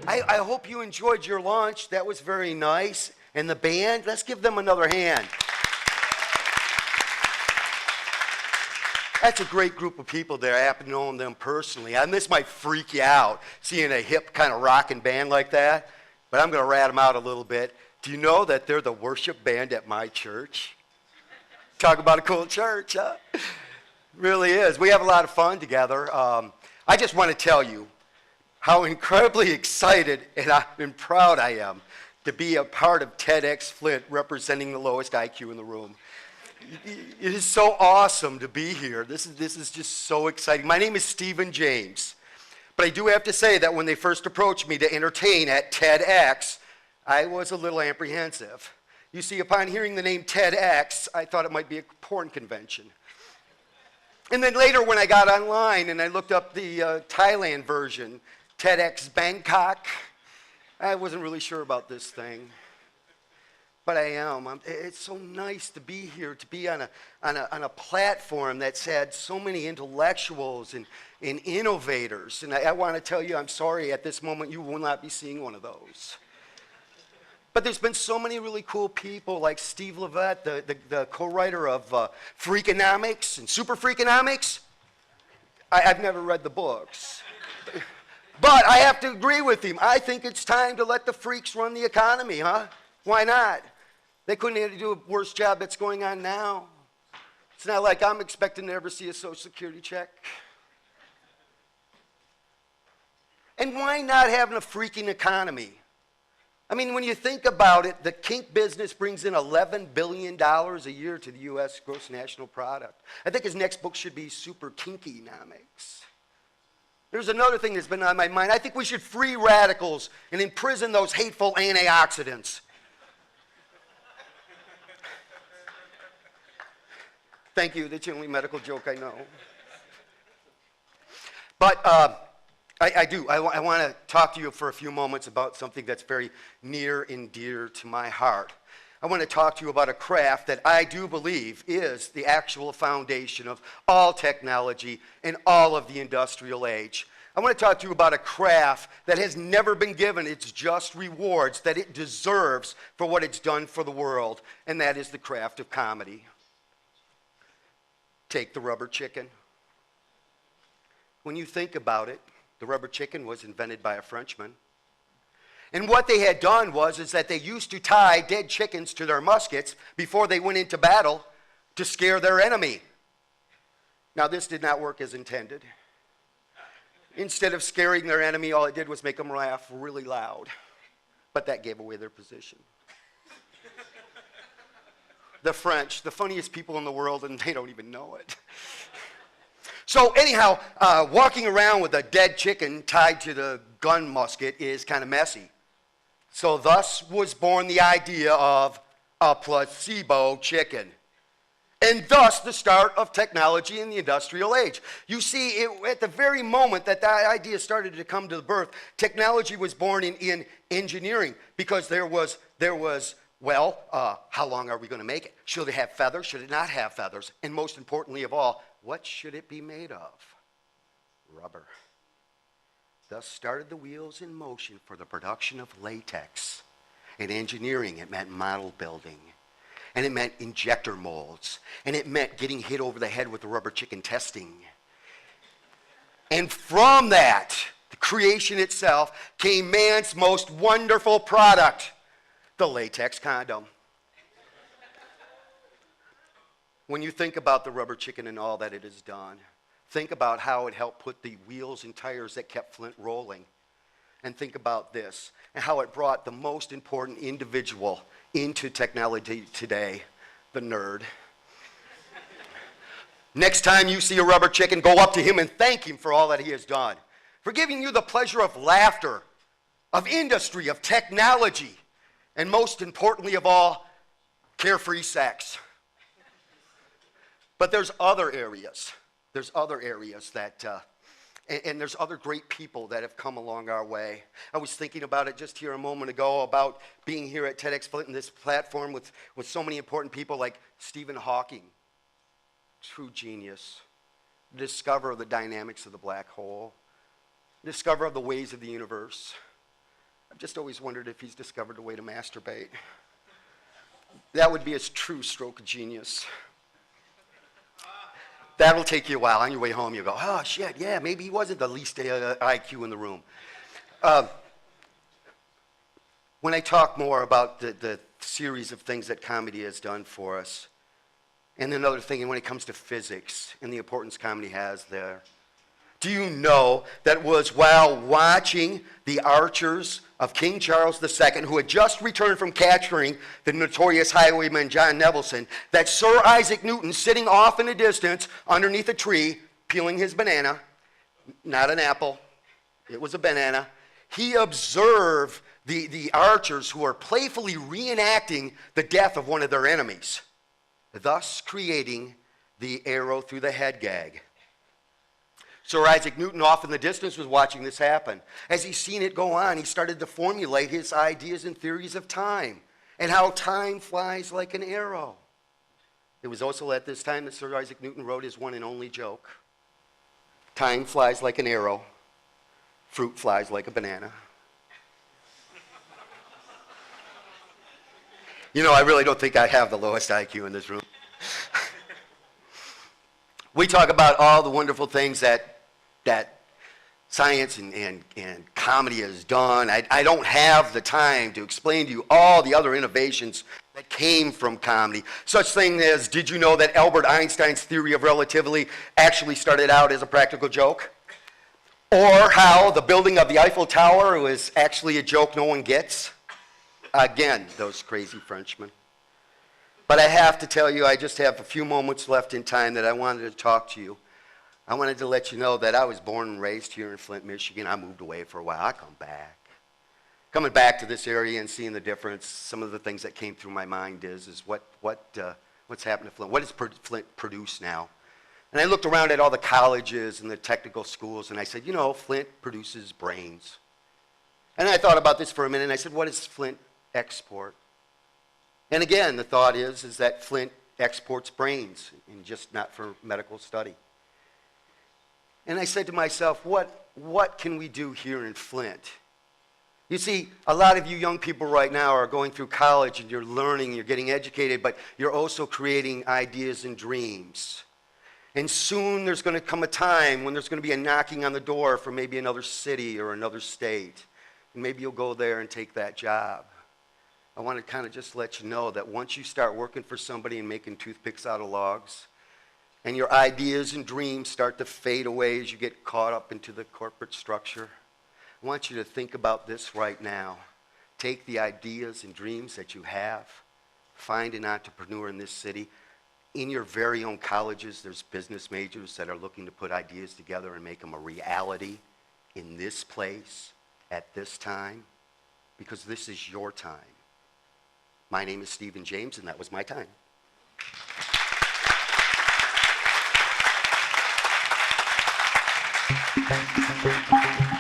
I hope you enjoyed your lunch. That was very nice. And the band, let's give them another hand. That's a great group of people there. I happen to know them personally. And this might freak you out, seeing a hip kind of rocking band like that. But I'm going to rat them out a little bit. Do you know that they're the worship band at my church? Talk about a cool church, huh? Really is. We have a lot of fun together. I just want to tell you how incredibly excited and proud I am to be a part of TEDxFlint, representing the lowest IQ in the room. It is so awesome to be here. This is just so exciting. My name is Stephen James, but I do have to say that when they first approached me to entertain at TEDx, I was a little apprehensive. You see, upon hearing the name TEDx, I thought it might be a porn convention. And then later when I got online and I looked up the Thailand version, TEDx Bangkok, I wasn't really sure about this thing. But I am. It's so nice to be here, to be on a platform that's had so many intellectuals and innovators. And I want to tell you, I'm sorry, at this moment you will not be seeing one of those. But there's been so many really cool people like Steve Levitt, the co-writer of Freakonomics and Super Freakonomics. I've never read the books. But I have to agree with him. I think it's time to let the freaks run the economy, huh? Why not? They couldn't do a worse job that's going on now. It's not like I'm expecting to ever see a Social Security check. And why not having a freaking economy? I mean, when you think about it, the kink business brings in $11 billion a year to the U.S. gross national product. I think his next book should be Super Kinky-nomics. There's another thing that's been on my mind. I think we should free radicals and imprison those hateful antioxidants. Thank you. That's the only medical joke I know. But I want to talk to you for a few moments about something that's very near and dear to my heart. I want to talk to you about a craft that I do believe is the actual foundation of all technology and all of the industrial age. I want to talk to you about a craft that has never been given its just rewards that it deserves for what it's done for the world, and that is the craft of comedy. Take the rubber chicken. When you think about it, the rubber chicken was invented by a Frenchman. And what they had done is that they used to tie dead chickens to their muskets before they went into battle to scare their enemy. Now, this did not work as intended. Instead of scaring their enemy, all it did was make them laugh really loud. But that gave away their position. The French, the funniest people in the world, and they don't even know it. So anyhow, walking around with a dead chicken tied to the gun musket is kind of messy. So thus was born the idea of a placebo chicken. And thus the start of technology in the industrial age. You see, at the very moment that idea started to come to birth, technology was born in engineering, because there was how long are we going to make it? Should it have feathers? Should it not have feathers? And most importantly of all, what should it be made of? Rubber. Thus started the wheels in motion for the production of latex. In engineering, it meant model building. And it meant injector molds. And it meant getting hit over the head with the rubber chicken testing. And from that, the creation itself, came man's most wonderful product, the latex condom. When you think about the rubber chicken and all that it has done, think about how it helped put the wheels and tires that kept Flint rolling. And think about this, and how it brought the most important individual into technology today, the nerd. Next time you see a rubber chicken, go up to him and thank him for all that he has done, for giving you the pleasure of laughter, of industry, of technology, and most importantly of all, carefree sex. But there's other areas. There's other areas that, and there's other great people that have come along our way. I was thinking about it just here a moment ago about being here at TEDxFlint and this platform with so many important people like Stephen Hawking, true genius, discoverer of the dynamics of the black hole, discoverer of the ways of the universe. I've just always wondered if he's discovered a way to masturbate. That would be a true stroke of genius. That'll take you a while. On your way home, you go, oh, shit, yeah, maybe he wasn't the least IQ in the room. When I talk more about the series of things that comedy has done for us, and another thing, and when it comes to physics and the importance comedy has there, do you know that it was while watching the archers of King Charles II, who had just returned from capturing the notorious highwayman John Nevilson, that Sir Isaac Newton, sitting off in the distance underneath a tree, peeling his banana, not an apple, it was a banana, he observed the archers who are playfully reenacting the death of one of their enemies, thus creating the arrow through the head gag. Sir Isaac Newton, off in the distance, was watching this happen. As he's seen it go on, he started to formulate his ideas and theories of time and how time flies like an arrow. It was also at this time that Sir Isaac Newton wrote his one and only joke. Time flies like an arrow, fruit flies like a banana. You know, I really don't think I have the lowest IQ in this room. We talk about all the wonderful things that science and comedy has done. I don't have the time to explain to you all the other innovations that came from comedy. Such thing as, did you know that Albert Einstein's theory of relativity actually started out as a practical joke? Or how the building of the Eiffel Tower was actually a joke no one gets? Again, those crazy Frenchmen. But I have to tell you, I just have a few moments left in time that I wanted to talk to you. I wanted to let you know that I was born and raised here in Flint, Michigan. I moved away for a while. I come back. Coming back to this area and seeing the difference, some of the things that came through my mind is what's happened to Flint? What does Flint produce now? And I looked around at all the colleges and the technical schools, and I said, you know, Flint produces brains. And I thought about this for a minute, and I said, what does Flint export? And again, the thought is that Flint exports brains, and just not for medical study. And I said to myself, what can we do here in Flint? You see, a lot of you young people right now are going through college and you're learning, you're getting educated, but you're also creating ideas and dreams. And soon there's going to come a time when there's going to be a knocking on the door for maybe another city or another state. And maybe you'll go there and take that job. I want to kind of just let you know that once you start working for somebody and making toothpicks out of logs, and your ideas and dreams start to fade away as you get caught up into the corporate structure, I want you to think about this right now. Take the ideas and dreams that you have. Find an entrepreneur in this city. In your very own colleges, there's business majors that are looking to put ideas together and make them a reality in this place, at this time, because this is your time. My name is Stephen James, and that was my time. Thank you.